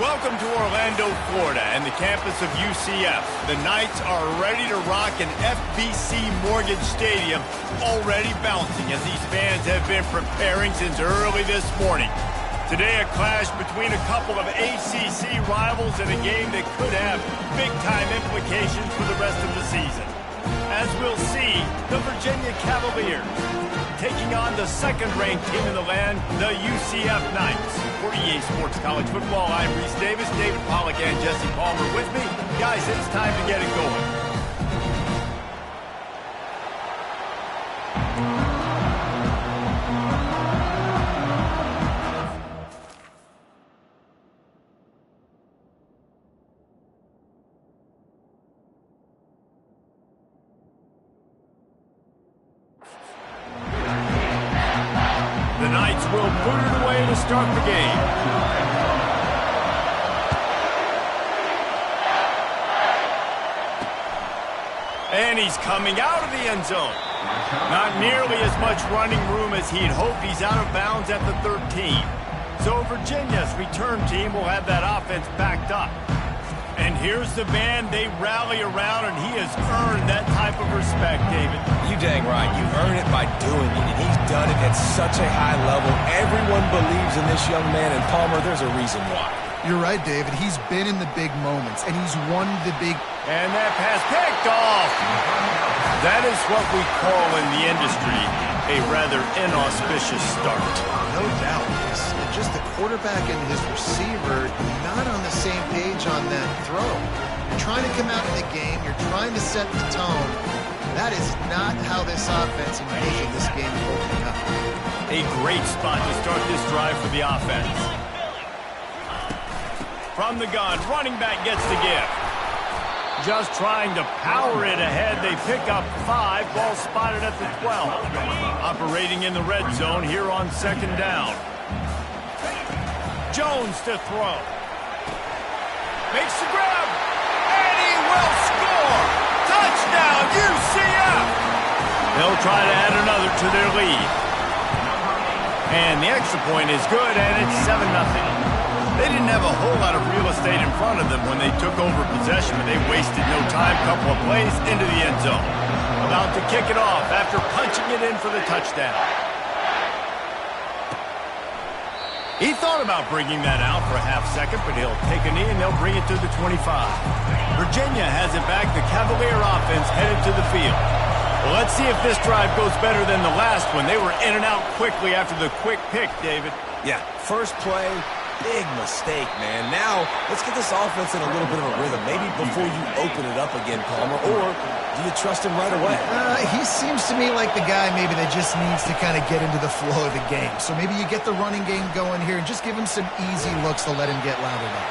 Welcome to Orlando, Florida, and the campus of UCF. The Knights are ready to rock an FBC Mortgage Stadium, already bouncing as these fans have been preparing since early this morning. Today, a clash between a couple of ACC rivals in a game that could have big-time implications for the rest of the season. As we'll see, the Virginia Cavaliers taking on the second-ranked team in the land, the UCF Knights. For EA Sports College Football, I'm Reese Davis, David Pollack, and Jesse Palmer with me. Guys, it's time to get it going. The Knights will put it away to start the game. And he's coming out of the end zone. Not nearly as much running room as he'd hoped. He's out of bounds at the 13. So Virginia's return team will have that offense backed up. And here's the band they rally around, and he has earned that type of respect, David. You dang right. You earn it by doing it, and he's done it at such a high level. Everyone believes in this young man, and Palmer, there's a reason why. You're right, David. He's been in the big moments, and he's won the big... And that pass picked off. That is what we call in the industry a rather inauspicious start. No doubt. It's just the quarterback and his receiver not on the same page on that throw. You're trying to come out in the game. You're trying to set the tone. That is not how this offense envisioned this game opening up. A great spot to start this drive for the offense. From the gun, running back gets the give. Just trying to power it ahead. They pick up 5. Ball spotted at the 12. Operating in the red zone here on second down. Jones to throw. Makes the grab. And he will score. Touchdown, UCF. They'll try to add another to their lead. And the extra point is good, and it's 7-0. They didn't have a whole lot of real estate in front of them when they took over possession, but they wasted no time. Couple of plays into the end zone. About to kick it off after punching it in for the touchdown. He thought about bringing that out for a half second, but he'll take a knee and they'll bring it to the 25. Virginia has it back. The Cavalier offense headed to the field. Well, let's see if this drive goes better than the last one. They were in and out quickly after the quick pick, David. Yeah, first play, big mistake, man. Now, let's get this offense in a little bit of a rhythm. Maybe before you open it up again, Palmer, or do you trust him right away? He seems to me like the guy maybe that just needs to kind of get into the flow of the game. So maybe you get the running game going here and just give him some easy looks to let him get lathered up.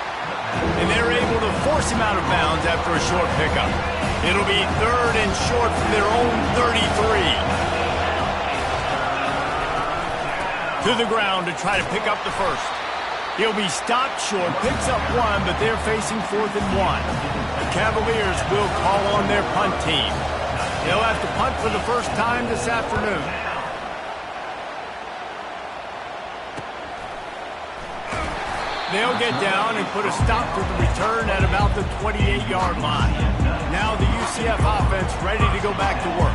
And they're able to force him out of bounds after a short pickup. It'll be 3rd and short from their own 33. To the ground to try to pick up the first. He'll be stopped short, picks up 1, but they're facing 4th and 1. The Cavaliers will call on their punt team. They'll have to punt for the first time this afternoon. They'll get down and put a stop to the return at about the 28-yard line. Now the UCF offense ready to go back to work.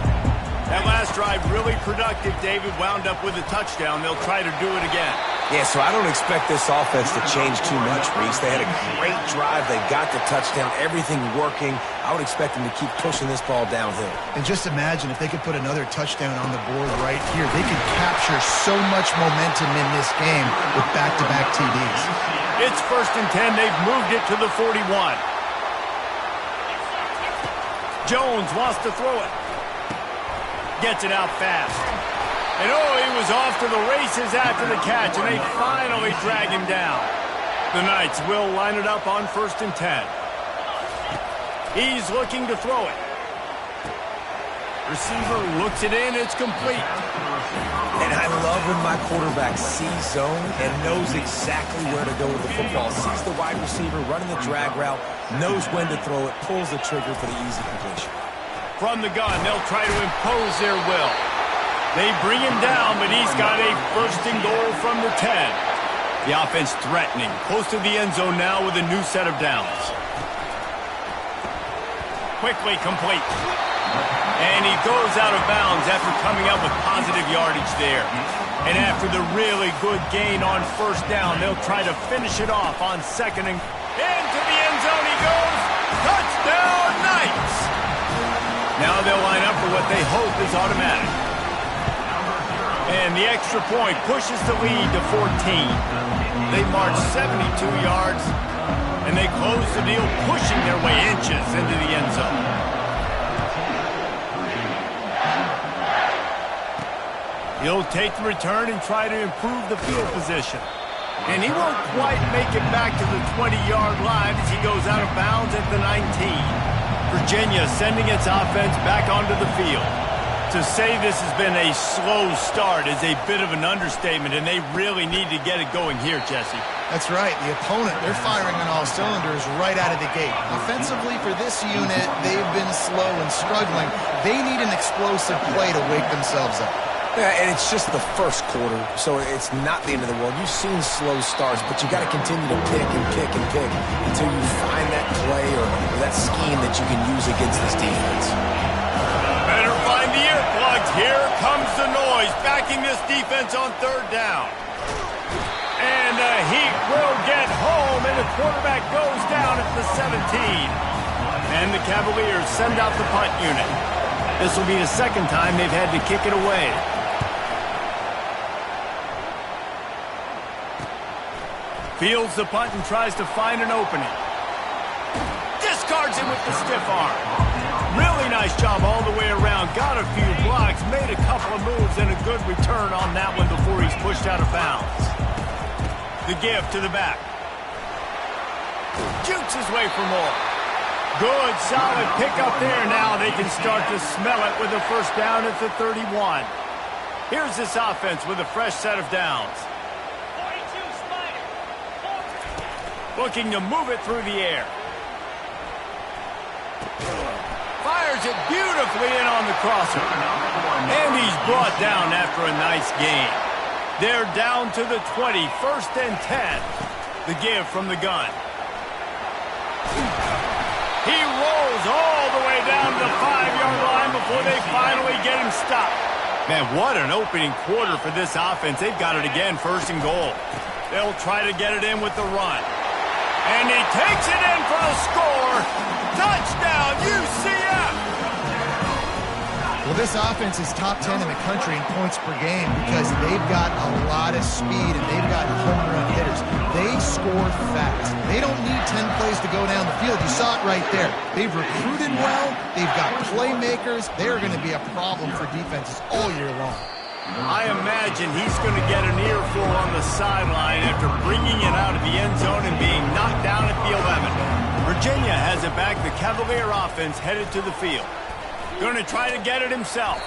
That last drive really productive. David wound up with a touchdown. They'll try to do it again. Yeah, so I don't expect this offense to change too much, Reese. They had a great drive. They got the touchdown, everything working. I would expect them to keep pushing this ball downhill. And just imagine if they could put another touchdown on the board right here. They could capture so much momentum in this game with back-to-back TDs. It's 1st and 10. They've moved it to the 41. Jones wants to throw it. Gets it out fast. And he was off to the races after the catch, and they finally drag him down. The Knights will line it up on 1st and 10. He's looking to throw it. Receiver looks it in. It's complete. And I love when my quarterback sees zone and knows exactly where to go with the football. Sees the wide receiver running the drag route, knows when to throw it, pulls the trigger for the easy completion. From the gun, they'll try to impose their will. They bring him down, but he's got a 1st and goal from the 10. The offense threatening, close to the end zone now with a new set of downs. Quickly complete. And he goes out of bounds after coming up with positive yardage there. And after the really good gain on first down, they'll try to finish it off on second and into the end zone he goes. Touchdown, Knights! Now they'll line up for what they hope is automatic. And the extra point pushes the lead to 14. They march 72 yards, and they close the deal, pushing their way inches into the end zone. He'll take the return and try to improve the field position. And he won't quite make it back to the 20-yard line as he goes out of bounds at the 19. Virginia sending its offense back onto the field. To say this has been a slow start is a bit of an understatement, and they really need to get it going here, Jesse. That's right. The opponent, they're firing on all cylinders right out of the gate. Offensively, for this unit, they've been slow and struggling. They need an explosive play to wake themselves up. Yeah, and it's just the first quarter, so it's not the end of the world. You've seen slow starts, but you got to continue to pick and pick and pick until you find that play or that scheme that you can use against this defense. Better find the earplugs. Here comes the noise, backing this defense on third down. And the Heat will get home, and the quarterback goes down at the 17. And the Cavaliers send out the punt unit. This will be the second time they've had to kick it away. Fields the punt and tries to find an opening. Discards it with the stiff arm. Really nice job all the way around. Got a few blocks, made a couple of moves, and a good return on that one before he's pushed out of bounds. The give to the back. Jukes his way for more. Good, solid pickup there. Now they can start to smell it with a first down at the 31. Here's this offense with a fresh set of downs. Looking to move it through the air. Fires it beautifully in on the crosser. And he's brought down after a nice gain. They're down to the 20, first and 10. The give from the gun. He rolls all the way down to the 5-yard line before they finally get him stopped. Man, what an opening quarter for this offense. They've got it again, first and goal. They'll try to get it in with the run. And he takes it in for the score. Touchdown, UCF! Well, this offense is top 10 in the country in points per game because they've got a lot of speed and they've got home run hitters. They score fast. They don't need 10 plays to go down the field. You saw it right there. They've recruited well. They've got playmakers. They're going to be a problem for defenses all year long. I imagine he's going to get an earful on the sideline after bringing it out of the end zone and being knocked down at the 11. Virginia has it back. The Cavalier offense headed to the field. Going to try to get it himself.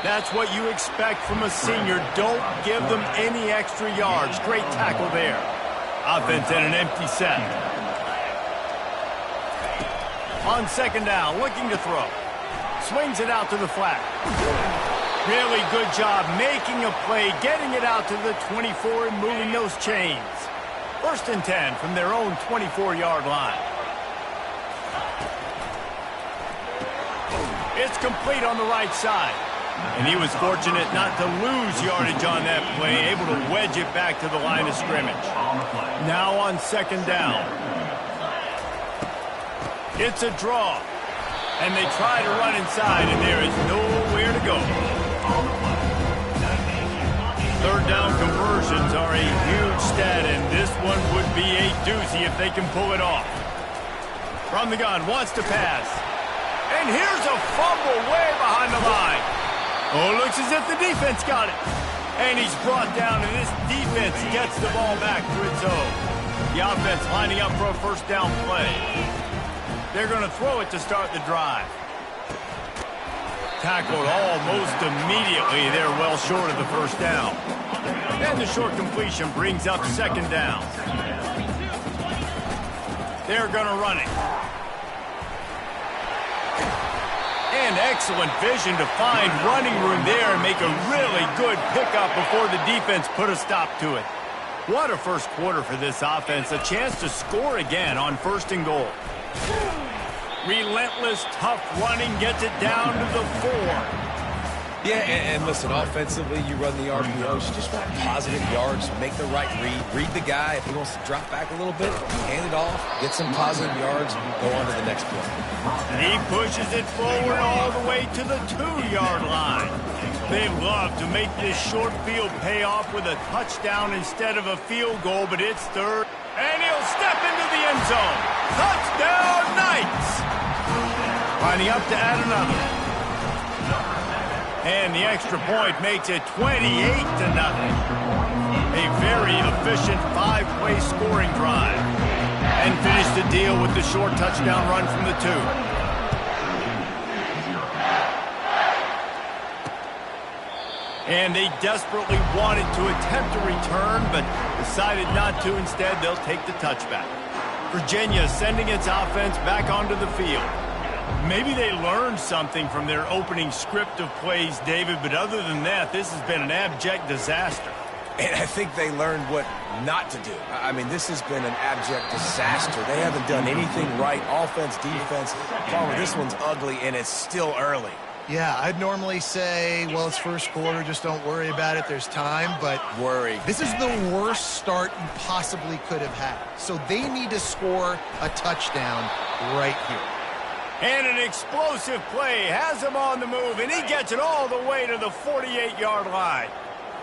That's what you expect from a senior. Don't give them any extra yards. Great tackle there. Offense in an empty set. On second down, looking to throw. Swings it out to the flat. Really good job making a play, getting it out to the 24 and moving those chains. First and 10 from their own 24-yard line. It's complete on the right side. And he was fortunate not to lose yardage on that play, able to wedge it back to the line of scrimmage. Now on second down. It's a draw. And they try to run inside, and there is nowhere to go. Third down conversions are a huge stat, and this one would be a doozy if they can pull it off. From the gun, wants to pass. And here's a fumble way behind the line. Oh, looks as if the defense got it. And he's brought down, and this defense gets the ball back to its own. The offense lining up for a first down play. They're going to throw it to start the drive. Tackled almost immediately. They're well short of the first down. And the short completion brings up second down. They're going to run it. And excellent vision to find running room there and make a really good pickup before the defense put a stop to it. What a first quarter for this offense. A chance to score again on 1st and goal. Relentless, tough running gets it down to the 4. Yeah, and listen, offensively, you run the RPOs. You just want positive yards, make the right read the guy. If he wants to drop back a little bit, hand it off, get some positive yards, go on to the next play. He pushes it forward all the way to the 2-yard line. They love to make this short field pay off with a touchdown instead of a field goal, but it's 3rd. And he'll step into the end zone. Touchdown, Knights! Lining up to add another. And the extra point makes it 28-0. A very efficient 5-play scoring drive. And finish the deal with the short touchdown run from the 2. And they desperately wanted to attempt a return, but decided not to. Instead, they'll take the touchback. Virginia sending its offense back onto the field. Maybe they learned something from their opening script of plays, David, but other than that, this has been an abject disaster. And I think they learned what not to do. I mean, this has been an abject disaster. They haven't done anything right, offense, defense. Palmer, this one's ugly, and it's still early. Yeah, I'd normally say, well, it's first quarter, just don't worry about it, there's time, but worry. This is the worst start you possibly could have had. So they need to score a touchdown right here. And an explosive play has him on the move, and he gets it all the way to the 48-yard line.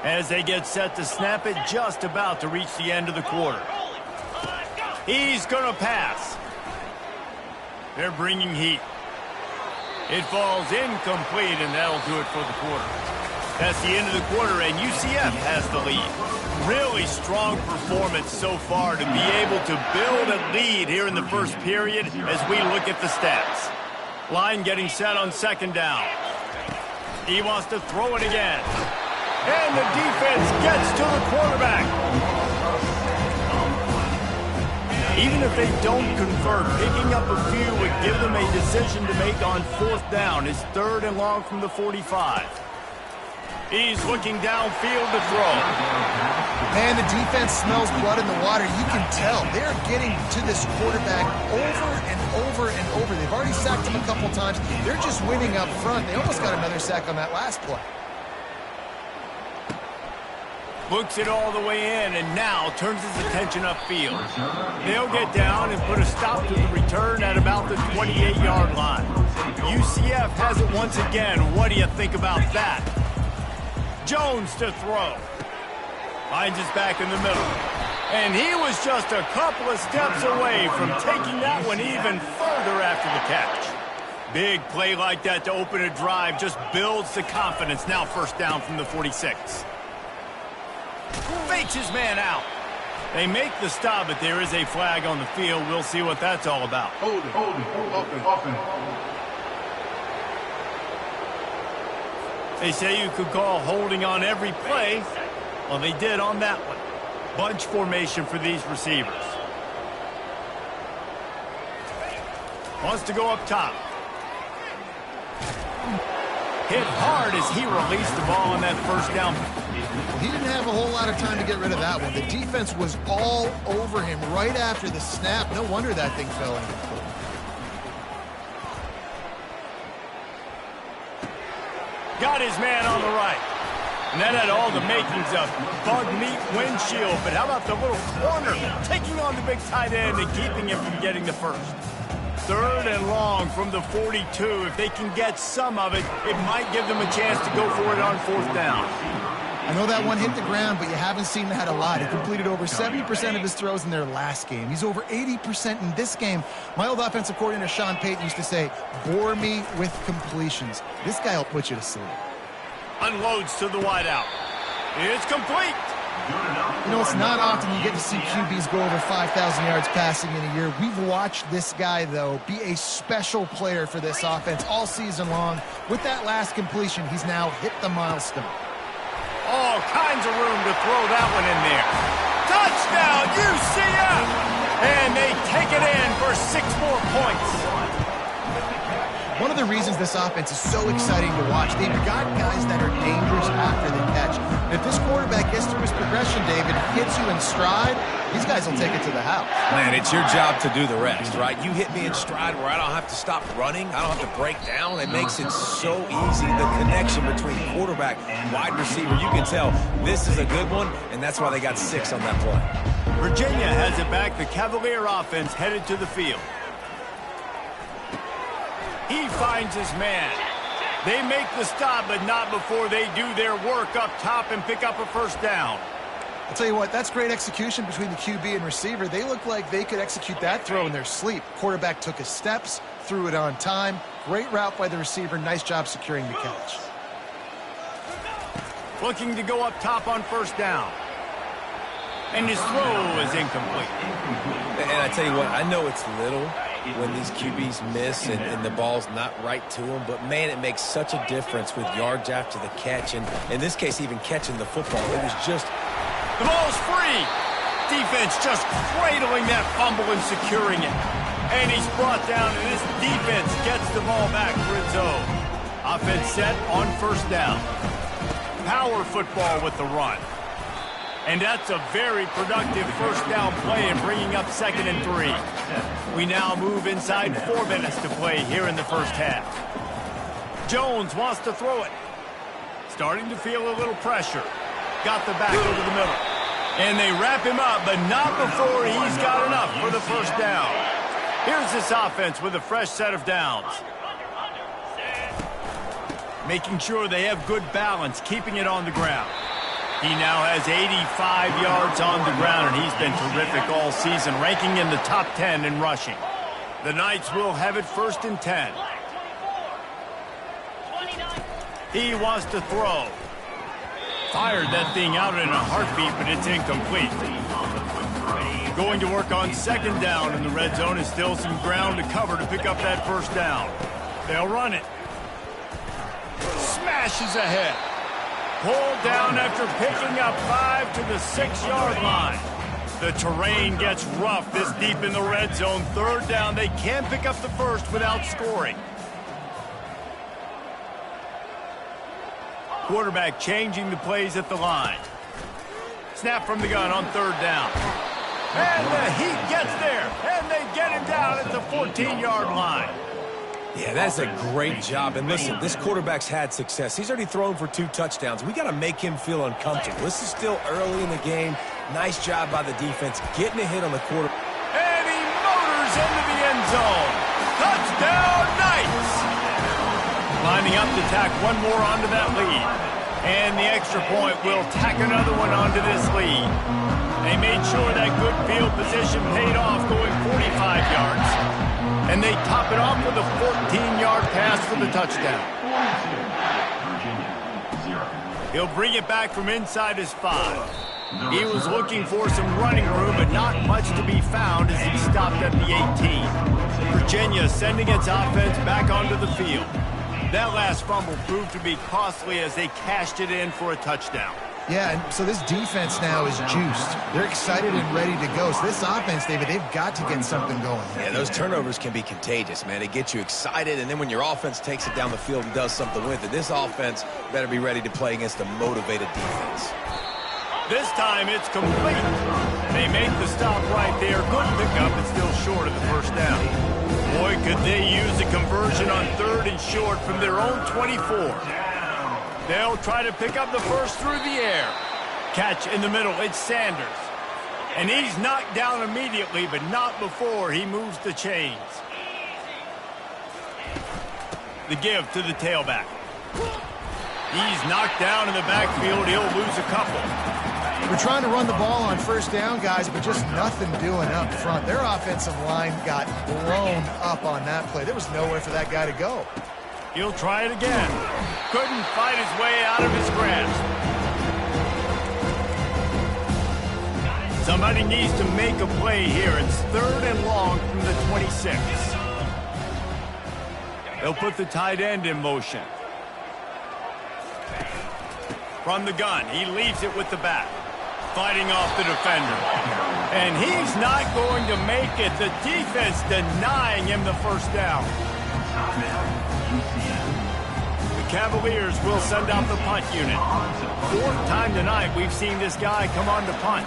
As they get set to snap it, just about to reach the end of the quarter. He's going to pass. They're bringing heat. It falls incomplete, and that'll do it for the quarter. That's the end of the quarter, and UCF has the lead. Really strong performance so far to be able to build a lead here in the first period as we look at the stats. Line getting set on 2nd down. He wants to throw it again. And the defense gets to the quarterback. Even if they don't convert, picking up a few would give them a decision to make on 4th down. It's 3rd and long from the 45. He's looking downfield to throw. Man, the defense smells blood in the water. You can tell. They're getting to this quarterback over and over and over. They've already sacked him a couple times. They're just winning up front. They almost got another sack on that last play. Looks it all the way in, and now turns his attention upfield. They'll get down and put a stop to the return at about the 28-yard line. UCF has it once again. What do you think about that? Jones to throw. Finds his back in the middle. And he was just a couple of steps away from taking that one even further after the catch. Big play like that to open a drive just builds the confidence. Now 1st down from the 46. Fakes his man out. They make the stop, but there is a flag on the field. We'll see what that's all about. Hold it, open. They say you could call holding on every play. Well, they did on that one. Bunch formation for these receivers. Wants to go up top. Hit hard as he released the ball on that 1st down. He didn't have a whole lot of time to get rid of that one. The defense was all over him right after the snap. No wonder that thing fell incomplete. Got his man on the right. And that had all the makings of bug meat windshield. But how about the little corner taking on the big tight end and keeping him from getting the first? 3rd and long from the 42. If they can get some of it, it might give them a chance to go for it on 4th down. I know that one hit the ground, but you haven't seen that a lot. He completed over 70% of his throws in their last game. He's over 80% in this game. My old offensive coordinator, Sean Payton, used to say, bore me with completions. This guy will put you to sleep. Unloads to the wideout. It's complete. You know, it's not often you get to see QBs go over 5,000 yards passing in a year. We've watched this guy, though, be a special player for this offense all season long. With that last completion, he's now hit the milestone. All kinds of room to throw that one in there. Touchdown, UCF! And they take it in for 6 more points. one of the reasons this offense is so exciting to watch. They've got guys that are dangerous after the catch. And if this quarterback gets through his progression, David, hits you in stride, these guys will take it to the house. Man, it's your job to do the rest, right? You hit me in stride where I don't have to stop running. I don't have to break down. It makes it so easy. The connection between quarterback and wide receiver, you can tell this is a good one, and that's why they got 6 on that play. Virginia has it back. The Cavalier offense headed to the field. He finds his man. They make the stop, but not before they do their work up top and pick up a first down. I'll tell you what, that's great execution between the QB and receiver. They look like they could execute that throw in their sleep. Quarterback took his steps, threw it on time. Great route by the receiver. Nice job securing the catch. Looking to go up top on first down. And his throw is incomplete. And I tell you what, I know it's little when these QBs miss and the ball's not right to them, but man, it makes such a difference with yards after the catch, and in this case, even catching the football. It was just... The ball's free. Defense just cradling that fumble and securing it. And he's brought down, and this defense gets the ball back for its own. Offense set on first down. Power football with the run. And that's a very productive first down play in bringing up 2nd and 3. We now move inside 4 minutes to play here in the first half. Jones wants to throw it. Starting to feel a little pressure. Got the back over the middle. And they wrap him up, but not before he's got enough for the first down. Here's this offense with a fresh set of downs. Making sure they have good balance, keeping it on the ground. He now has 85 yards on the ground, and he's been terrific all season, ranking in the top 10 in rushing. The Knights will have it 1st and 10. He wants to throw. Fired that thing out in a heartbeat, but it's incomplete. Going to work on 2nd down in the red zone, and still some ground to cover to pick up that first down. They'll run it. Smashes ahead. Pulled down after picking up 5 to the 6-yard line. The terrain gets rough this deep in the red zone. 3rd down. They can pick up the first without scoring. Quarterback changing the plays at the line. Snap from the gun on 3rd down. And the Heat gets there. And they get him down at the 14-yard line. Yeah, that's a great job. And listen, this quarterback's had success. He's already thrown for 2 touchdowns. We got to make him feel uncomfortable. This is still early in the game. Nice job by the defense getting a hit on the quarter. And he motors into the end zone. Touchdown, Knights! Lining up to tack one more onto that lead. And the extra point will tack another one onto this lead. They made sure that good field position paid off, going 45 yards. And they top it off with a 14-yard pass for the touchdown. He'll bring it back from inside his 5. He was looking for some running room, but not much to be found as he stopped at the 18. Virginia sending its offense back onto the field. That last fumble proved to be costly as they cashed it in for a touchdown. Yeah, and so this defense now is juiced. They're excited and ready to go. So this offense, David, they've got to get something going. Yeah, those turnovers can be contagious, man. It gets you excited, and then when your offense takes it down the field and does something with it, this offense better be ready to play against a motivated defense. This time it's complete. They make the stop right there. Good pickup, but still short of the first down. Boy, could they use a conversion on 3rd and short from their own 24. They'll try to pick up the first through the air. Catch in the middle, it's Sanders. And he's knocked down immediately, but not before he moves the chains. The give to the tailback. He's knocked down in the backfield. He'll lose a couple. We're trying to run the ball on first down, guys, but just nothing doing up front. Their offensive line got blown up on that play. There was nowhere for that guy to go. He'll try it again. Couldn't fight his way out of his grasp. Somebody needs to make a play here. It's 3rd and long from the 26. They'll put the tight end in motion. From the gun, he leaves it with the back. Fighting off the defender. And he's not going to make it. The defense denying him the first down. The Cavaliers will send out the punt unit. Fourth time tonight we've seen this guy come on to punt.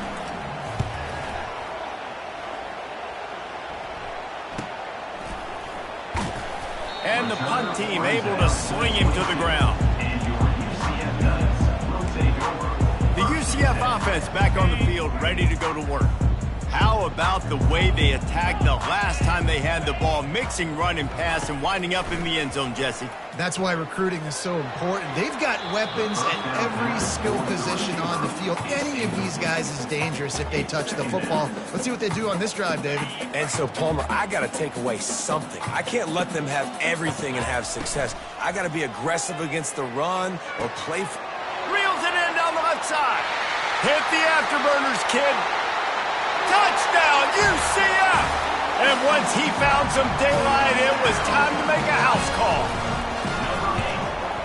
And the punt team able to swing him to the ground. The UCF offense back on the field, ready to go to work. How about the way they attacked the last time they had the ball, mixing run and pass and winding up in the end zone, Jesse? That's why recruiting is so important. They've got weapons at every skill position on the field. Any of these guys is dangerous if they touch the football. Let's see what they do on this drive, David. And so, Palmer, I got to take away something. I can't let them have everything and have success. I got to be aggressive against the run or play. Reels it in down the left side. Hit the afterburners, kid. Touchdown, UCF! And once he found some daylight, it was time to make a house call.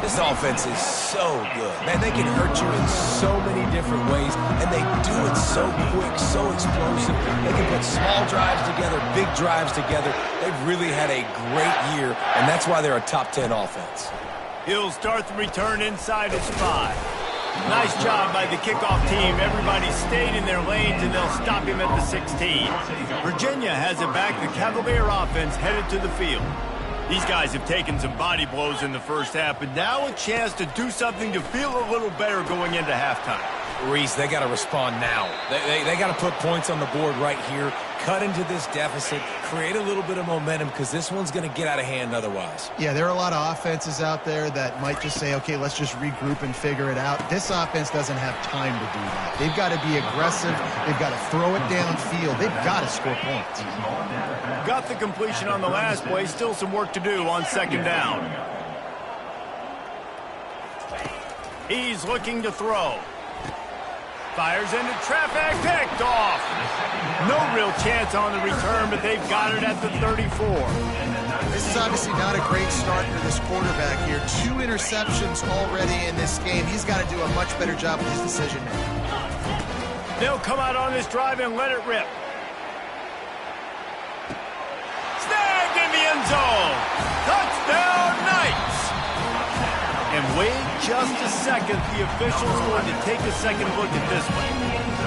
This offense is so good. Man, they can hurt you in so many different ways, and they do it so quick, so explosive. They can put small drives together, big drives together. They've really had a great year, and that's why they're a top 10 offense. He'll start the return inside his 5. Nice job by the kickoff team. Everybody stayed in their lanes, and they'll stop him at the 16. Virginia has it back. The Cavalier offense headed to the field. These guys have taken some body blows in the first half, but now a chance to do something to feel a little better going into halftime. Reese, they got to respond now. They got to put points on the board right here, cut into this deficit, create a little bit of momentum, because this one's going to get out of hand otherwise. Yeah, there are a lot of offenses out there that might just say, okay, let's just regroup and figure it out. This offense doesn't have time to do that. They've got to be aggressive. They've got to throw it downfield. They've got to score points. Got the completion on the last play. Still some work to do on second down. He's looking to throw. Fires into traffic, picked off. No real chance on the return, but they've got it at the 34. This is obviously not a great start for this quarterback here. 2 interceptions already in this game. He's got to do a much better job with his decision-making. They'll come out on this drive and let it rip. Snagged in the end zone. Touchdown, Knights. And wait just a second, the official's going to take a second look at this one.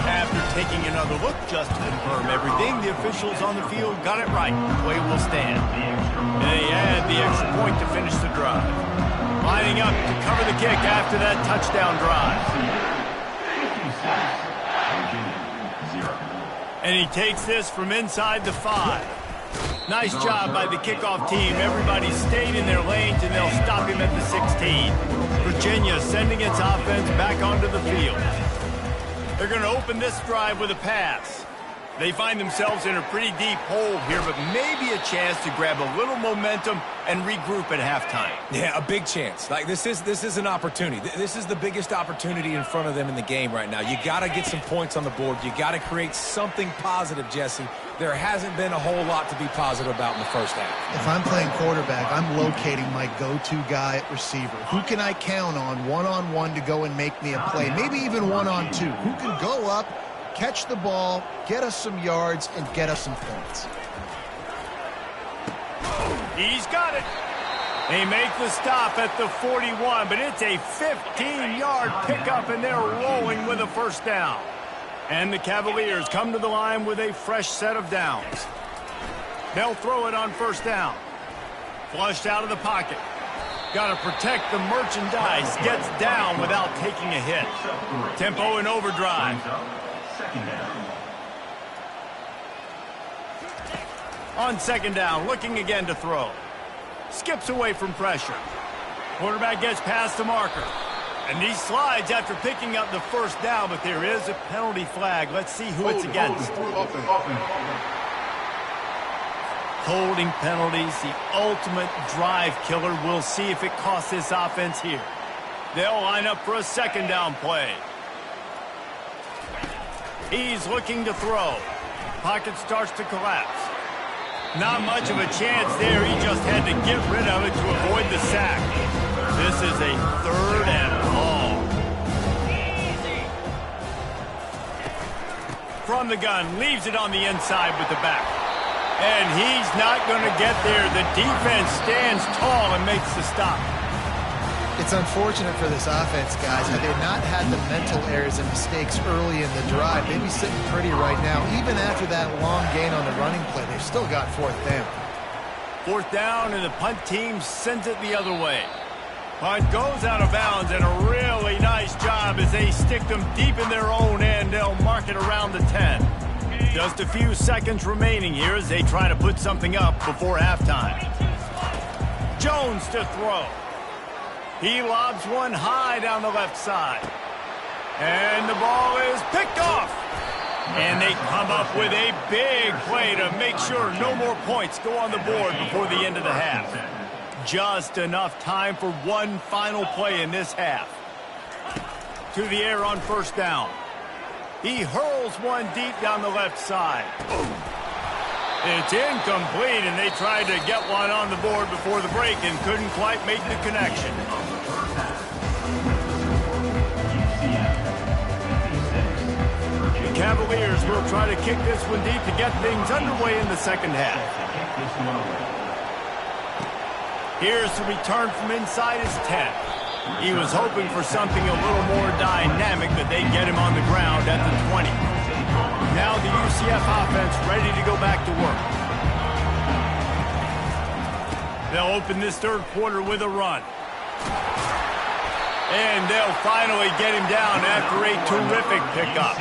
After taking another look just to confirm everything, the officials on the field got it right. Play will stand. And they add the extra point to finish the drive. Lining up to cover the kick after that touchdown drive. And he takes this from inside the 5. Nice job by the kickoff team. Everybody stayed in their lanes, and they'll stop him at the 16. Virginia sending its offense back onto the field. They're going to open this drive with a pass. They find themselves in a pretty deep hole here, but maybe a chance to grab a little momentum and regroup at halftime. Yeah, a big chance. Like this is an opportunity. This is the biggest opportunity in front of them in the game right now. You got to get some points on the board. You got to create something positive, Jesse. There hasn't been a whole lot to be positive about in the first half. If I'm playing quarterback, I'm locating my go-to guy at receiver. Who can I count on one-on-one to go and make me a play? Maybe even one-on-two. Who can go up, catch the ball, get us some yards, and get us some points? He's got it. They make the stop at the 41, but it's a 15-yard pickup, and they're rolling with a first down. And the Cavaliers come to the line with a fresh set of downs. They'll throw it on first down. Flushed out of the pocket. Got to protect the merchandise. Gets down without taking a hit. Tempo in overdrive. On second down, looking again to throw. Skips away from pressure. Quarterback gets past the marker. And he slides after picking up the first down, but there is a penalty flag. Let's see who it's against. Holding penalties, the ultimate drive killer. We'll see if it costs this offense here. They'll line up for a second down play. He's looking to throw. Pocket starts to collapse. Not much of a chance there. He just had to get rid of it to avoid the sack. This is a third and long. From the gun, leaves it on the inside with the back. And he's not going to get there. The defense stands tall and makes the stop. It's unfortunate for this offense, guys. Had they not had the mental errors and mistakes early in the drive, they'd be sitting pretty right now. Even after that long gain on the running play, they've still got fourth down. Fourth down, and the punt team sends it the other way. Punt goes out of bounds, and a really nice job as they stick them deep in their own end. They'll mark it around the 10. Just a few seconds remaining here as they try to put something up before halftime. Jones to throw. He lobs one high down the left side. And the ball is picked off. And they come up with a big play to make sure no more points go on the board before the end of the half. Just enough time for one final play in this half. To the air on first down. He hurls one deep down the left side. It's incomplete, and they tried to get one on the board before the break and couldn't quite make the connection. The Cavaliers will try to kick this one deep to get things underway in the second half. Here's the return from inside his 10. He was hoping for something a little more dynamic, but they get him on the ground at the 20. Now the UCF offense ready to go back to work. They'll open this third quarter with a run. And they'll finally get him down after a terrific pickup.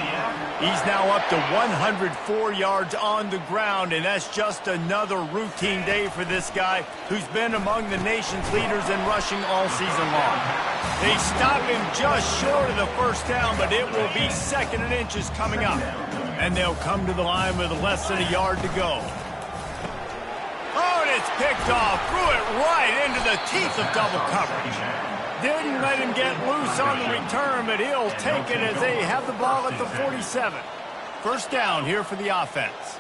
He's now up to 104 yards on the ground, and that's just another routine day for this guy who's been among the nation's leaders in rushing all season long. They stop him just short of the first down, but it will be second and inches coming up. And they'll come to the line with less than a yard to go. Oh, and it's picked off. Threw it right into the teeth of double coverage. Didn't let him get loose on the return, but he'll take it as they have the ball at the 47. First down here for the offense.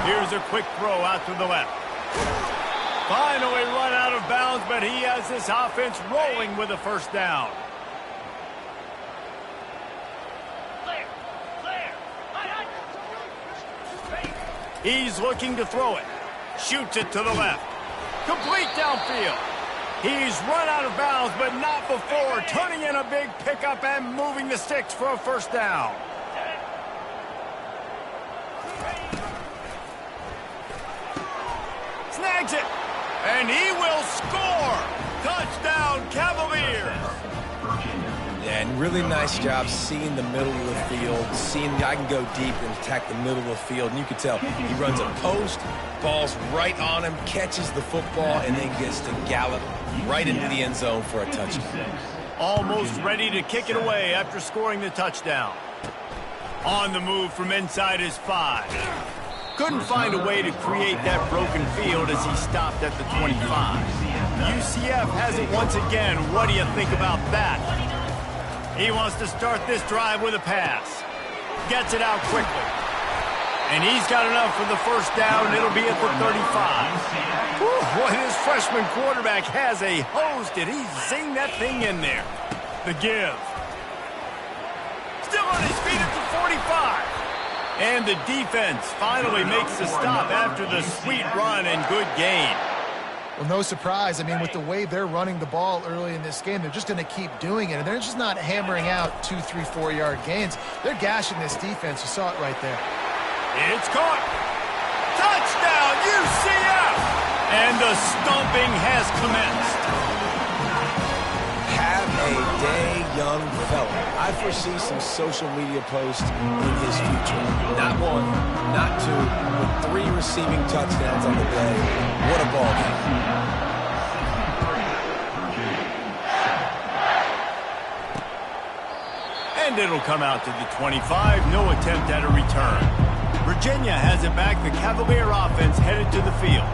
Here's a quick throw out to the left. Finally run out of bounds, but he has this offense rolling with a first down. He's looking to throw it. Shoots it to the left. Complete downfield. He's run out of bounds, but not before. Turning in a big pickup and moving the sticks for a first down. Snags it. And he will score. Touchdown, Cavaliers. And really nice job seeing the middle of the field, seeing the guy can go deep and attack the middle of the field. And you can tell he runs a post, ball's right on him, catches the football, and then gets to gallop right into the end zone for a touchdown. Almost ready to kick it away after scoring the touchdown. On the move from inside his 5. Couldn't find a way to create that broken field as he stopped at the 25. UCF has it once again. What do you think about that? He wants to start this drive with a pass. Gets it out quickly. And he's got enough for the first down. It'll be at the 35. Whew, boy, this freshman quarterback has a hose. Did he zing that thing in there? The give. Still on his feet at the 45. And the defense finally makes the stop after the sweet run and good gain. Well, no surprise. I mean, with the way they're running the ball early in this game, they're just going to keep doing it. And they're just not hammering out 2, 3, 4-yard gains. They're gashing this defense. You saw it right there. It's caught. Touchdown, UCF! And the stomping has commenced. Have a day, young fella. I foresee some social media posts in his future. Not 1, not 2, but 3 receiving touchdowns on the day. What a ball game. And it'll come out to the 25. No attempt at a return. Virginia has it back. The Cavalier offense headed to the field.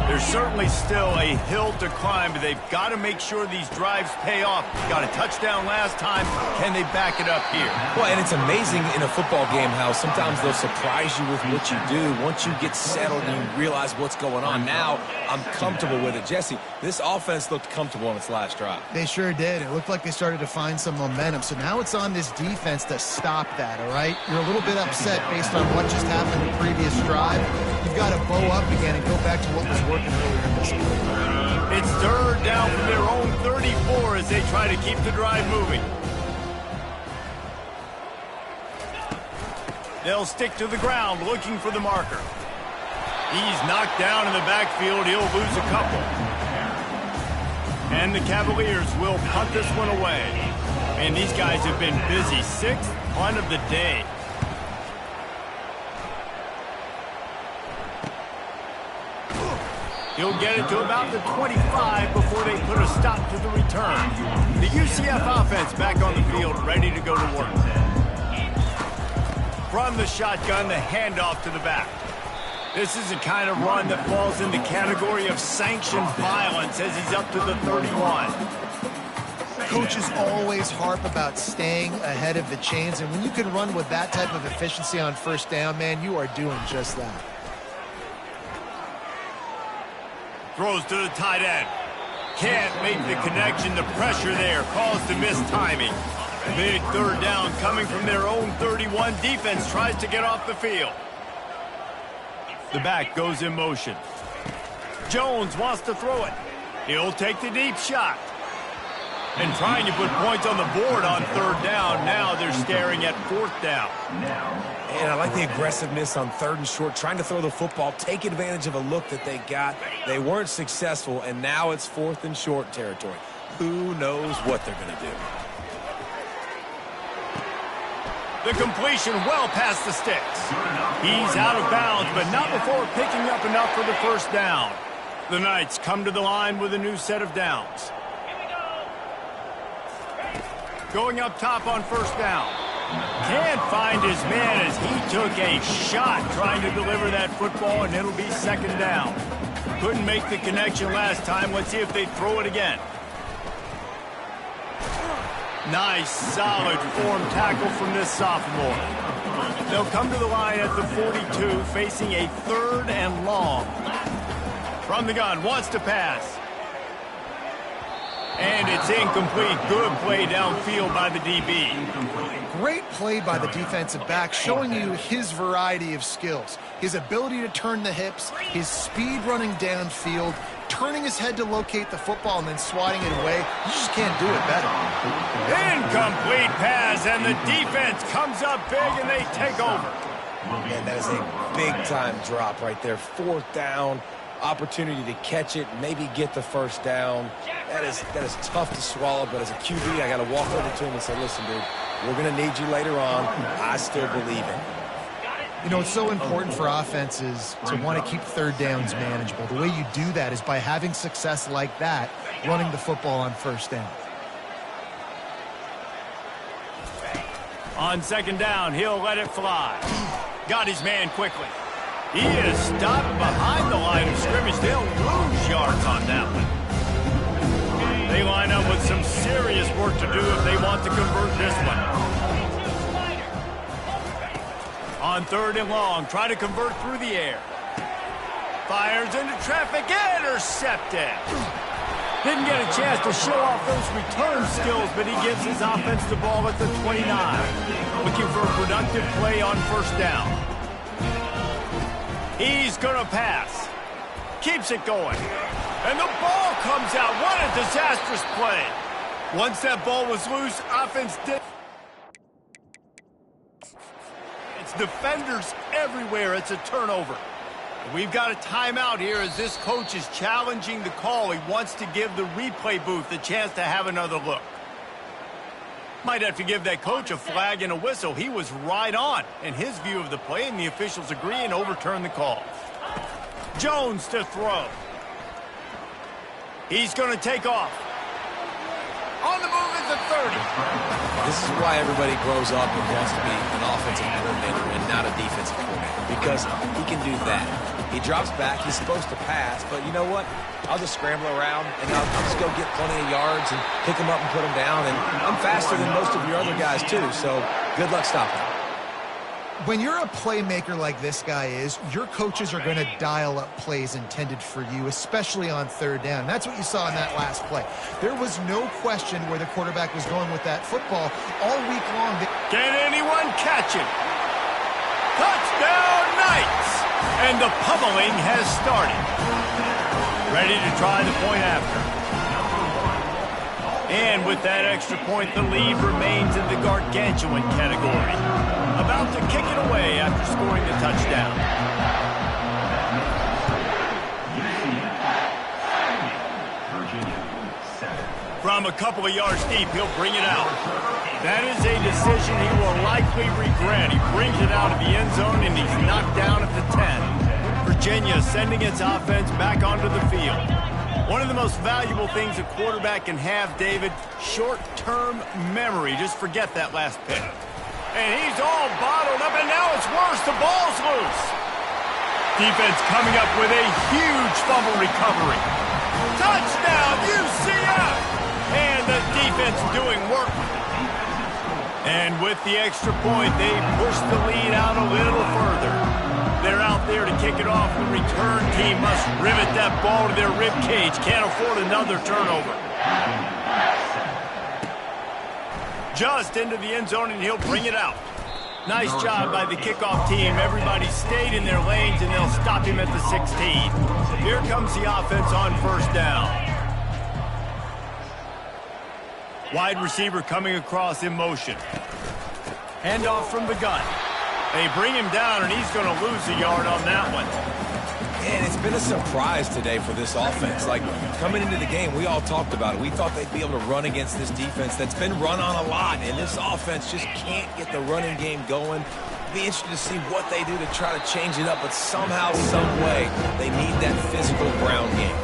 There's certainly still a hill to climb, but they've got to make sure these drives pay off. Got a touchdown last time. Can they back it up here? Well, and it's amazing in a football game how sometimes they'll surprise you with what you do. Once you get settled and you realize what's going on, now I'm comfortable with it. Jesse, this offense looked comfortable on its last drive. They sure did. It looked like they started to find some momentum. So now it's on this defense to stop that, all right? You're a little bit upset based on what just happened in the previous drive. You've got to bow up again and go back to what was working earlier in this game. It's third down from their own 34 as they try to keep the drive moving. They'll stick to the ground looking for the marker. He's knocked down in the backfield. He'll lose a couple. And the Cavaliers will punt this one away. And these guys have been busy. Sixth punt of the day. He'll get it to about the 25 before they put a stop to the return. The UCF offense back on the field, ready to go to work. From the shotgun, the handoff to the back. This is the kind of run that falls in the category of sanctioned violence as he's up to the 31. Coaches always harp about staying ahead of the chains, and when you can run with that type of efficiency on first down, man, you are doing just that. Throws to the tight end. Can't make the connection. The pressure there caused the missed timing. Big third down coming from their own 31. Defense tries to get off the field. The back goes in motion. Jones wants to throw it. He'll take the deep shot. And trying to put points on the board on third down. Now they're staring at fourth down. And I like the aggressiveness on third and short, trying to throw the football, take advantage of a look that they got. They weren't successful, and now it's fourth and short territory. Who knows what they're going to do? The completion well past the sticks. He's out of bounds, but not before picking up enough for the first down. The Knights come to the line with a new set of downs. Going up top on first down. Can't find his man as he took a shot trying to deliver that football, and it'll be second down. Couldn't make the connection last time. Let's see if they throw it again. Nice, solid form tackle from this sophomore. They'll come to the line at the 42, facing a third and long. From the gun, wants to pass. And it's incomplete. Good play downfield by the DB. Great play by the defensive back, showing you his variety of skills. His ability to turn the hips, his speed running downfield, turning his head to locate the football and then swatting it away. You just can't do it better. Incomplete pass, and the defense comes up big and they take over. And that is a big-time drop right there. Fourth down, opportunity to catch it, maybe get the first down. That is tough to swallow, but as a QB, I got to walk over to him and say, listen, dude, we're going to need you later on. I still believe it. You know, it's so important for offenses to want to keep third downs manageable. The way you do that is by having success like that, running the football on first down. On second down, he'll let it fly. Got his man quickly. He is stopped behind the line of scrimmage. They'll lose yards on that one. They line up with some serious work to do if they want to convert this one. On third and long, try to convert through the air. Fires into traffic, intercepted. Didn't get a chance to show off those return skills, but he gives his offense the ball at the 29. Looking for a productive play on first down. He's going to pass. Keeps it going. And the ball comes out. What a disastrous play. Once that ball was loose, offense did. It's defenders everywhere. It's a turnover. We've got a timeout here as this coach is challenging the call. He wants to give the replay booth a chance to have another look. Might have to give that coach a flag and a whistle. He was right on in his view of the play, and the officials agree and overturn the call. Jones to throw. He's going to take off. On the move at the 30. This is why everybody grows up and wants to be an offensive coordinator and not a defensive coordinator, because he can do that. He drops back. He's supposed to pass, but you know what? I'll just scramble around, and I'll just go get plenty of yards and pick him up and put him down. And I'm faster than most of your other guys, too, so good luck stopping him. When you're a playmaker like this guy is, your coaches are going to dial up plays intended for you, especially on third down. That's what you saw in that last play. There was no question where the quarterback was going with that football all week long. Can anyone catch him? Touchdown Knights! And the pummeling has started. Ready to try the point after. And with that extra point, the lead remains in the gargantuan category. About to kick it away after scoring the touchdown. From a couple of yards deep, he'll bring it out. That is a decision he will likely regret. He brings it out of the end zone, and he's knocked down at the 10. Virginia sending its offense back onto the field. One of the most valuable things a quarterback can have, David, short-term memory. Just forget that last pick. And he's all bottled up, and now it's worse. The ball's loose. Defense coming up with a huge fumble recovery. Touchdown, UCF! And the defense doing work. And with the extra point, they push the lead out a little further. They're out there to kick it off. The return team must rivet that ball to their rib cage. Can't afford another turnover. Just into the end zone, and he'll bring it out. Nice job by the kickoff team. Everybody stayed in their lanes, and they'll stop him at the 16. Here comes the offense on first down. Wide receiver coming across in motion. Handoff from the gun. They bring him down, and he's going to lose a yard on that one. And it's been a surprise today for this offense. Like, coming into the game, we all talked about it. We thought they'd be able to run against this defense that's been run on a lot, and this offense just can't get the running game going. Be interested to see what they do to try to change it up, but somehow, some way, they need that physical ground game.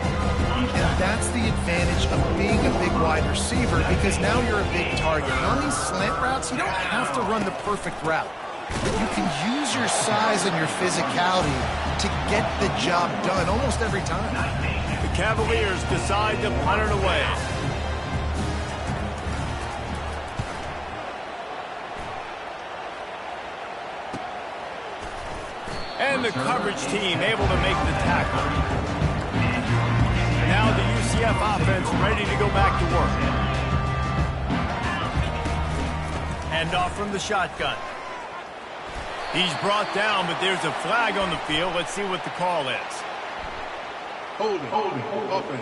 And that's the advantage of being a big wide receiver, because now you're a big target. And on these slant routes, you don't have to run the perfect route. But you can use your size and your physicality to get the job done almost every time. The Cavaliers decide to punt it away. And the coverage team able to make the tackle. Now the UCF offense ready to go back to work. Handoff from the shotgun. He's brought down, but there's a flag on the field. Let's see what the call is. Holding, offense.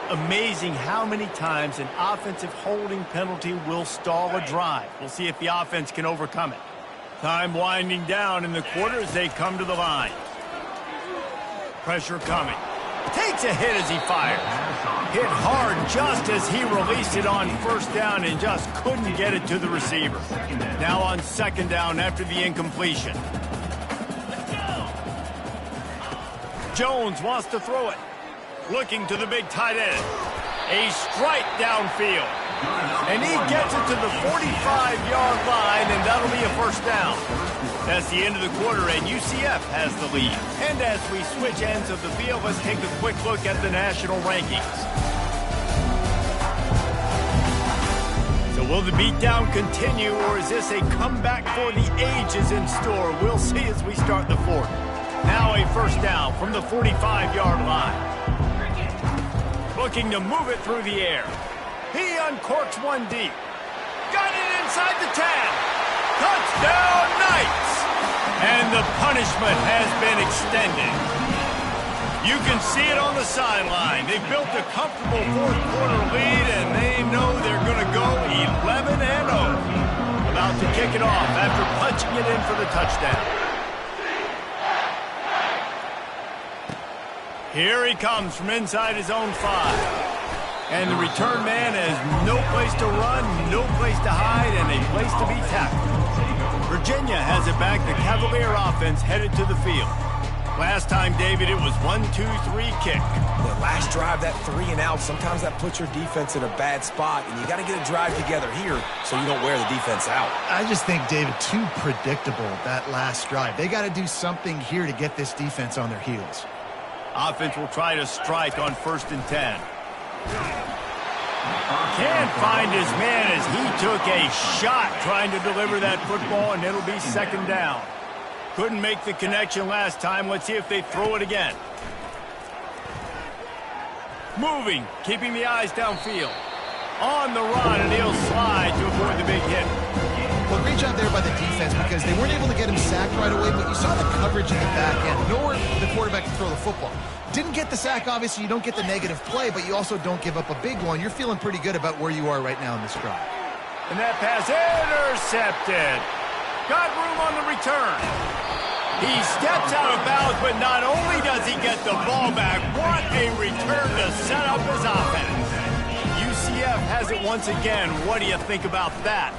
Amazing how many times an offensive holding penalty will stall a drive. We'll see if the offense can overcome it. Time winding down in the quarter as they come to the line. Pressure coming. Takes a hit as he fires. Hit hard just as he released it on first down and just couldn't get it to the receiver. Now on second down after the incompletion. Jones wants to throw it. Looking to the big tight end. A strike downfield. And he gets it to the 45-yard line, and that'll be a first down. That's the end of the quarter, and UCF has the lead. And as we switch ends of the field, let's take a quick look at the national rankings. So will the beatdown continue, or is this a comeback for the ages in store? We'll see as we start the fourth. Now a first down from the 45-yard line. Looking to move it through the air. He uncorks one deep. Got it inside the 10. Touchdown Knights! And the punishment has been extended. You can see it on the sideline. They've built a comfortable fourth quarter lead, and they know they're going to go 11-0. About to kick it off after punching it in for the touchdown. Here he comes from inside his own 5. And the return man has no place to run, no place to hide, and a place to be tackled. Virginia has it back. The Cavalier offense headed to the field. Last time, David, it was 1-2-3 kick. The last drive, that 3 and out, sometimes that puts your defense in a bad spot, and you got to get a drive together here so you don't wear the defense out. I just think, David, too predictable, that last drive. They got to do something here to get this defense on their heels. Offense will try to strike on 1st and 10. Can't find his man as he took a shot trying to deliver that football, and it'll be 2nd down. Couldn't make the connection last time. Let's see if they throw it again. Moving, keeping the eyes downfield. On the run, and he'll slide to avoid the big hit. Well, great job there by the defense because they weren't able to get him sacked right away, but you saw the coverage in the back end. Nowhere the quarterback can throw the football. Didn't get the sack, obviously. You don't get the negative play, but you also don't give up a big one. You're feeling pretty good about where you are right now in this drive. And that pass intercepted. Got room on the return. He steps out of bounds, but not only does he get the ball back, what a return to set up his offense. UCF has it once again. What do you think about that?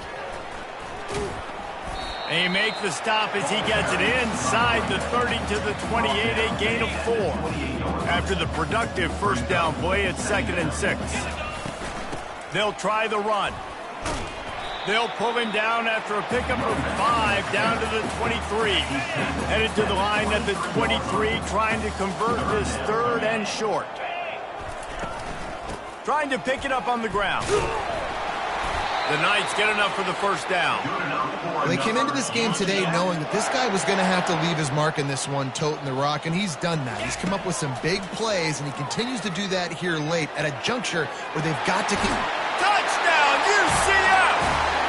And he makes the stop as he gets it inside the 30 to the 28, a gain of 4. After the productive 1st down play, it's 2nd and 6. They'll try the run. They'll pull him down after a pickup of 5 down to the 23. Headed to the line at the 23, trying to convert this 3rd and short. Trying to pick it up on the ground. The Knights get enough for the 1st down. Well, they came into this game today knowing that this guy was going to have to leave his mark in this one, toting the rock, and he's done that. He's come up with some big plays, and he continues to do that here late at a juncture where they've got to keep... Touchdown, UCF!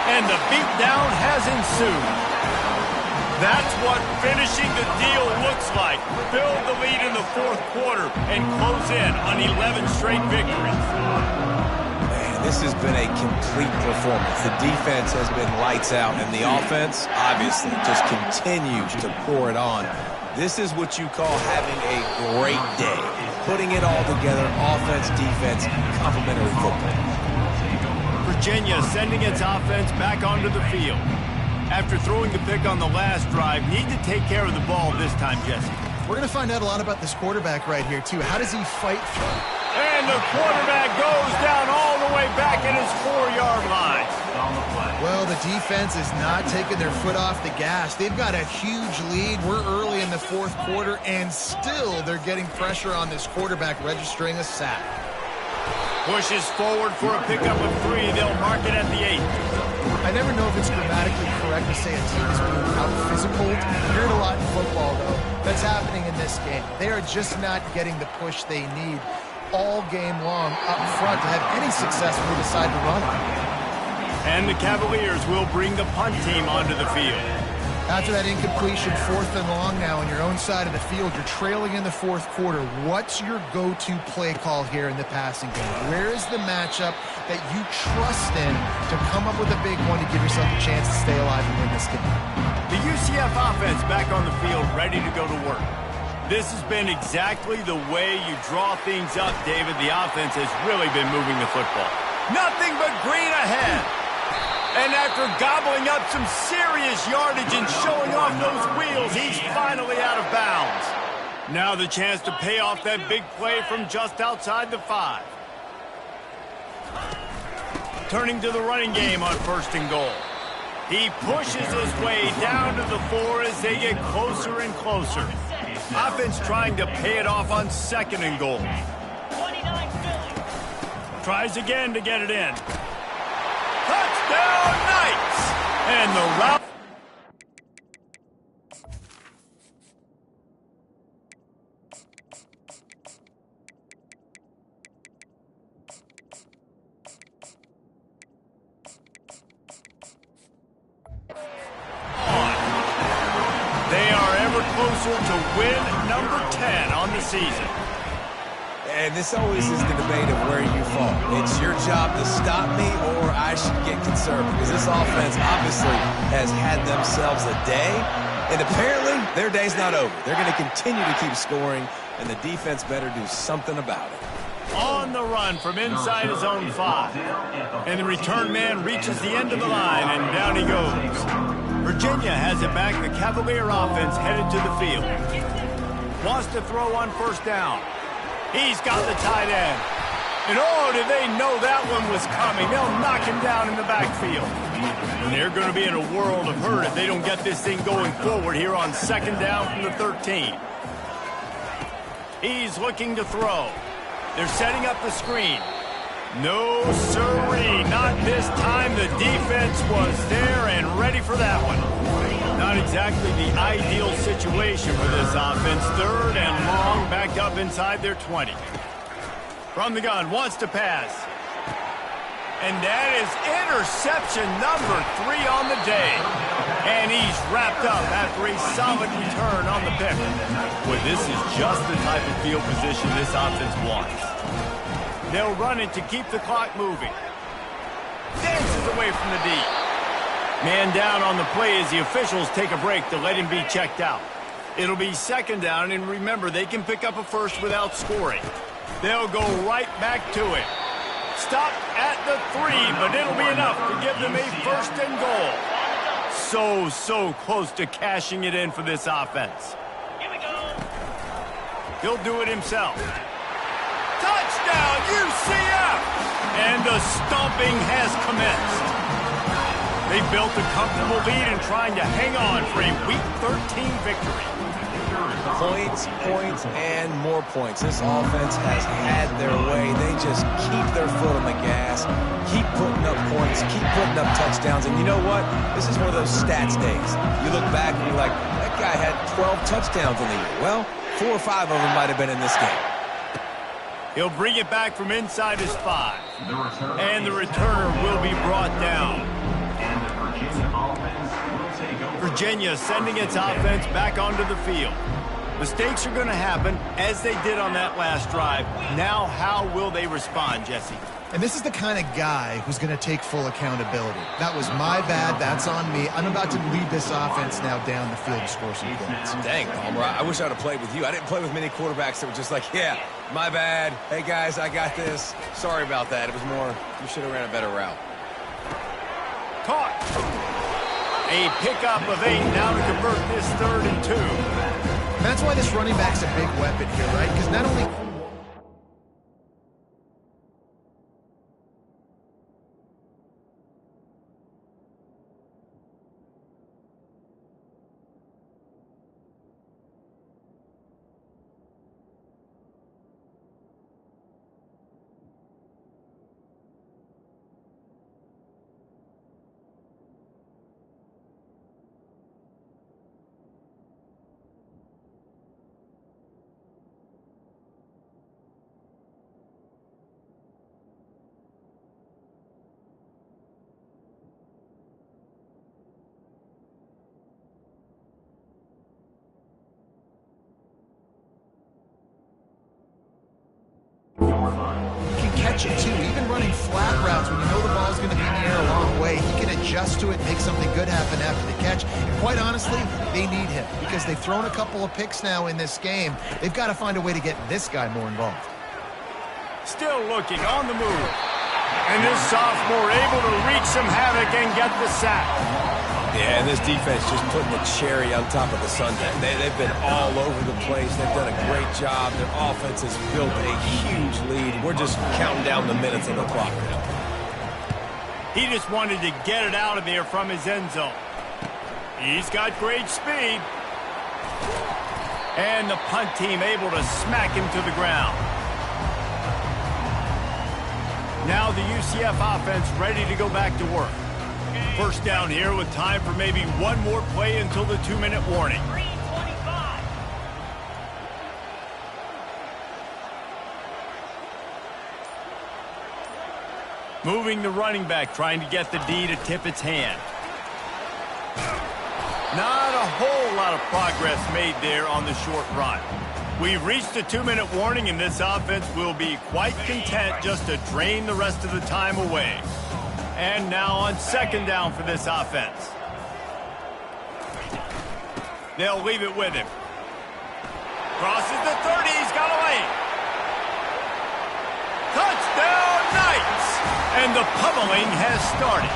And the beatdown has ensued. That's what finishing the deal looks like. Build the lead in the 4th quarter and close in on 11 straight victories. This has been a complete performance. The defense has been lights out, and the offense, obviously, just continues to pour it on. This is what you call having a great day. Putting it all together, offense, defense, complementary football. Virginia sending its offense back onto the field. After throwing the pick on the last drive, need to take care of the ball this time, Jesse. We're going to find out a lot about this quarterback right here, too. How does he fight through? And the quarterback goes down all the way back at his 4-yard line. Well, the defense is not taking their foot off the gas. They've got a huge lead. We're early in the 4th quarter, and still they're getting pressure on this quarterback, registering a sack. Pushes forward for a pickup of 3. They'll mark it at the 8. I never know if it's grammatically correct to say a team is being out-physical. You hear it a lot in football, though. That's happening in this game. They are just not getting the push they need all game long up front to have any success when they decide to run. And the Cavaliers will bring the punt team onto the field. After that incompletion, 4th and long now on your own side of the field, you're trailing in the 4th quarter. What's your go-to play call here in the passing game? Where is the matchup that you trust in to come up with a big one to give yourself a chance to stay alive and win this game? The UCF offense back on the field, ready to go to work. This has been exactly the way you draw things up, David. The offense has really been moving the football. Nothing but green ahead. And after gobbling up some serious yardage and showing off those wheels, he's finally out of bounds. Now the chance to pay off that big play from just outside the 5. Turning to the running game on 1st and goal. He pushes his way down to the 4 as they get closer and closer. Offense trying to pay it off on 2nd and goal. Tries again to get it in. Touchdown, Knights! And the route. They are ever closer to win number 10 on the season. And this always is the debate of where you fall. It's your job to stop me or I should get conservative. Because this offense obviously has had themselves a day. And apparently their day's not over. They're going to continue to keep scoring. And the defense better do something about it. On the run from inside his own 5. And the return man reaches the end of the line, and down he goes. Virginia has it back. The Cavalier offense headed to the field. wants to throw on first down. He's got the tight end. And oh, did they know that one was coming. They'll knock him down in the backfield. And they're going to be in a world of hurt if they don't get this thing going forward here on second down from the 13. He's looking to throw. They're setting up the screen. No, sirree, not this time. The defense was there and ready for that one. Not exactly the ideal situation for this offense. Third and long, backed up inside their 20. From the gun, wants to pass. And that is interception number 3 on the day. And he's wrapped up after a solid return on the pick. Boy, this is just the type of field position this offense wants. They'll run it to keep the clock moving. Dances away from the D. Man down on the play as the officials take a break to let him be checked out. It'll be second down, and remember, they can pick up a first without scoring. They'll go right back to it. Stop at the 3, but it'll be enough to give them a first and goal. So close to cashing it in for this offense. Here we go. He'll do it himself. Touchdown, UCF! And the stomping has commenced. They built a comfortable lead and trying to hang on for a Week 13 victory. Points, and more points. This offense has had their way. They just keep their foot on the gas, keep putting up points, keep putting up touchdowns. And you know what? This is one of those stats days. You look back and you're like, that guy had 12 touchdowns in the year. Well, 4 or 5 of them might have been in this game. He'll bring it back from inside his 5. And the returner will be brought down. Virginia sending its offense back onto the field. Mistakes are going to happen, as they did on that last drive. Now, how will they respond, Jesse? And this is the kind of guy who's going to take full accountability. That was my bad. That's on me. I'm about to lead this offense now down the field to score some points. Dang, Palmer, I wish I would have played with you. I didn't play with many quarterbacks that were just like, yeah, my bad. Hey, guys, I got this. Sorry about that. It was more, you should have ran a better route. Caught. A pickup of 8 now to convert this 3rd and 2. That's why this running back's a big weapon here, right? Because not only... It too. Even running flat routes when you know the ball's going to be in the air a long way, he can adjust to it, make something good happen after the catch. And quite honestly, they need him because they've thrown a couple of picks now in this game. They've got to find a way to get this guy more involved. Still looking on the move. And this sophomore able to wreak some havoc and get the sack. Yeah, and this defense just putting the cherry on top of the sundae. They've been all over the place. They've done a great job. Their offense has built a huge lead. We're just counting down the minutes on the clock now. He just wanted to get it out of there from his end zone. He's got great speed. And the punt team able to smack him to the ground. Now the UCF offense ready to go back to work. First down here with time for maybe one more play until the 2-minute warning. 3:25. Moving the running back, trying to get the D to tip its hand. Not a whole lot of progress made there on the short run. We've reached the 2-minute warning, and this offense will be quite content just to drain the rest of the time away. And now on second down for this offense. They'll leave it with him. Crosses the 30, he's got a lane. Touchdown Knights! And the pummeling has started.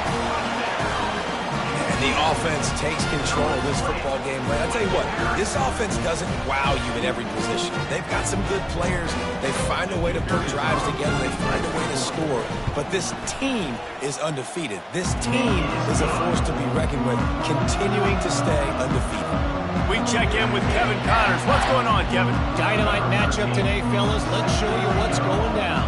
And The offense takes control of this football game. I'll tell you what, this offense doesn't wow you in every position. They've got some good players. They find a way to put drives together. They find a way to score. But this team is undefeated. This team is a force to be reckoned with, continuing to stay undefeated. We check in with Kevin Connors. What's going on, Kevin? Dynamite matchup today, fellas. Let's show you what's going down.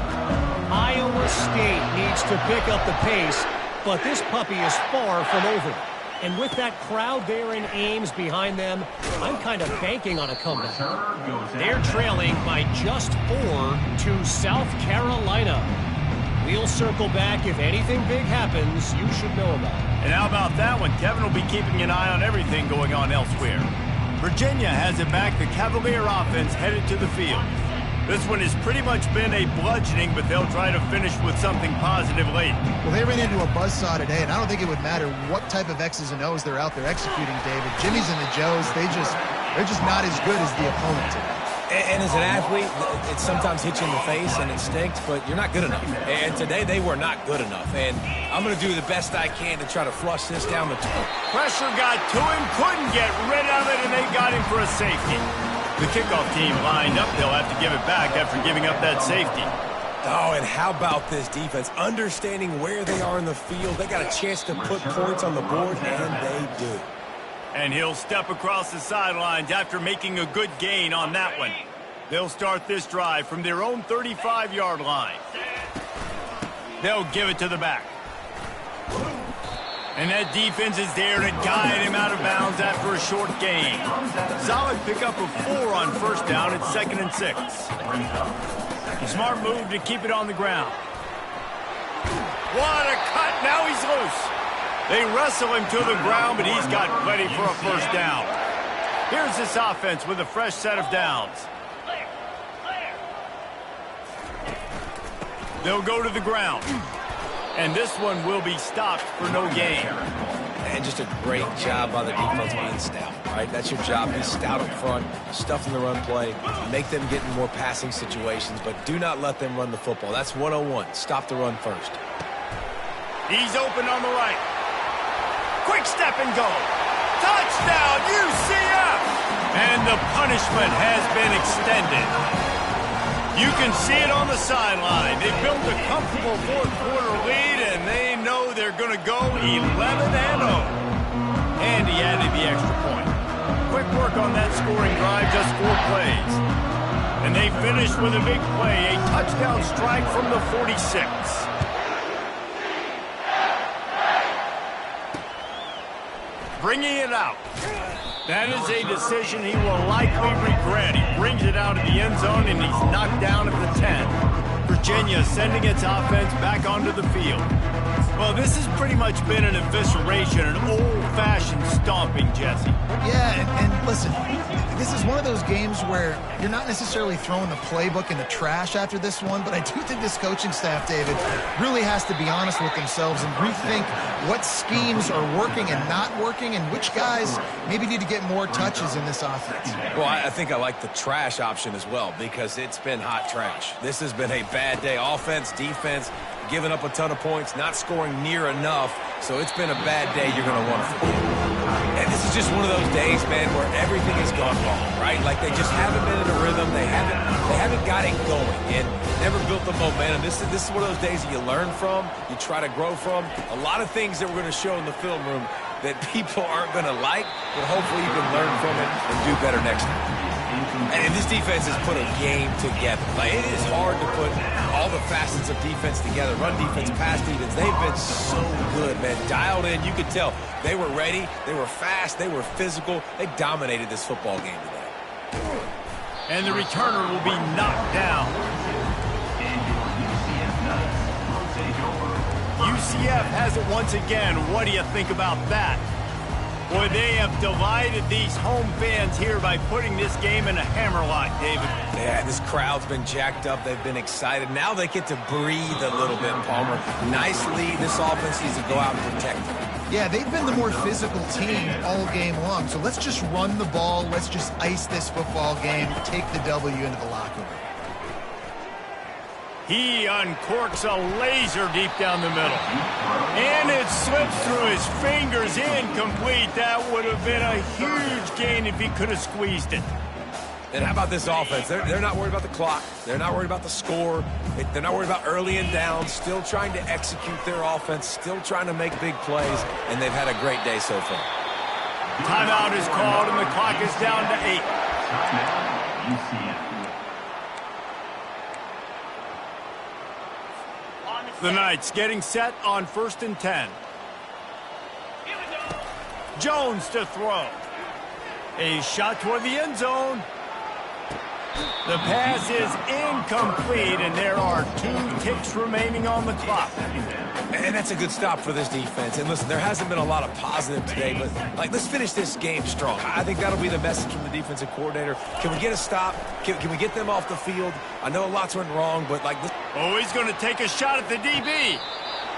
Iowa State needs to pick up the pace, but this puppy is far from over. And with that crowd there in Ames behind them, I'm kind of banking on a comeback. They're trailing by just 4 to South Carolina. We'll circle back if anything big happens you should know about. And how about that one? Kevin will be keeping an eye on everything going on elsewhere. Virginia has it back. The Cavalier offense headed to the field. This one has pretty much been a bludgeoning, but they'll try to finish with something positive late. Well, they ran into a buzzsaw today, and I don't think it would matter what type of X's and O's they're out there executing, David. Jimmy's and the Joes, they're just not as good as the opponent today. And as an athlete, it sometimes hits you in the face and it stinks, but you're not good enough. And today they were not good enough. And I'm going to do the best I can to try to flush this down the tunnel. Pressure got to him, couldn't get rid of it, and they got him for a safety. The kickoff team lined up. They'll have to give it back after giving up that safety. Oh, and how about this defense? Understanding where they are in the field. They got a chance to put points on the board, and they do. And he'll step across the sidelines after making a good gain on that one. They'll start this drive from their own 35-yard line. They'll give it to the back. And that defense is there to guide him out of bounds after a short gain. Solid pickup of 4 on first down at 2nd and 6. Smart move to keep it on the ground. What a cut. Now he's loose. They wrestle him to the ground, but he's got plenty for a first down. Here's this offense with a fresh set of downs. They'll go to the ground. And this one will be stopped for no gain. And just a great job by the defense being stout, right? That's your job. Be stout up front, stuff in the run play, make them get in more passing situations, but do not let them run the football. That's 101. Stop the run first. He's open on the right. Quick step and go. Touchdown, UCF! And the punishment has been extended. You can see it on the sideline. They built a comfortable fourth-quarter lead, and they know they're going to go 11-0. And he added the extra point. Quick work on that scoring drive, just 4 plays. And they finished with a big play, a touchdown strike from the 46. Bringing it out. That is a decision he will likely regret. He brings it out of the end zone, and he's knocked down at the 10. Virginia sending its offense back onto the field. Well, this has pretty much been an evisceration, an old-fashioned stomping, Jesse. Yeah, and listen, this is one of those games where you're not necessarily throwing the playbook in the trash after this one, but I do think this coaching staff, David, really has to be honest with themselves and rethink what schemes are working and not working and which guys maybe need to get more touches in this offense. Well, I think I like the trash option as well because it's been hot trash. This has been a bad day. Offense, defense, giving up a ton of points, not scoring near enough. So it's been a bad day you're going to want to forget. And this is just one of those days, man, where everything has gone wrong, right? Like they just haven't been in a rhythm. They haven't got it going and never built the momentum. This is one of those days that you learn from, you try to grow from. A lot of things that we're going to show in the film room that people aren't going to like, but hopefully you can learn from it and do better next time. And this defense has put a game together. Like, it is hard to put all the facets of defense together. Run defense, pass defense. They've been so good, man. Dialed in. You could tell they were ready. They were fast. They were physical. They dominated this football game today. And the returner will be knocked down. UCF has it once again. What do you think about that? Boy, they have delighted these home fans here by putting this game in a hammerlock, David. Yeah, this crowd's been jacked up. They've been excited. Now they get to breathe a little bit, Palmer. Nice lead. This offense needs to go out and protect them. Yeah, they've been the more physical team all game long. So let's just run the ball. Let's just ice this football game, take the W into the locker room. He uncorks a laser deep down the middle. And it slips through his fingers, incomplete. That would have been a huge gain if he could have squeezed it. And how about this offense? They're not worried about the clock. They're not worried about the score. They're not worried about early and down. Still trying to execute their offense. Still trying to make big plays. And they've had a great day so far. Timeout is called, and the clock is down to 8. The Knights getting set on 1st and 10. Here we go. Jones to throw. A shot toward the end zone. The pass is incomplete, and there are 2 ticks remaining on the clock. And that's a good stop for this defense. And listen, there hasn't been a lot of positive today, but let's finish this game strong. I think that'll be the message from the defensive coordinator. Can we get a stop? Can we get them off the field? I know lots went wrong, but this. Oh, he's going to take a shot at the DB.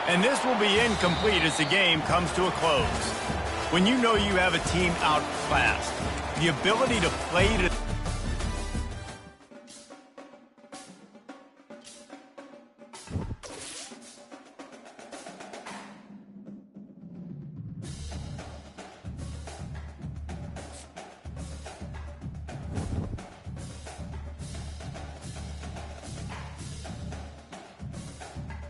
And this will be incomplete as the game comes to a close. When you know you have a team outclassed, the ability to play to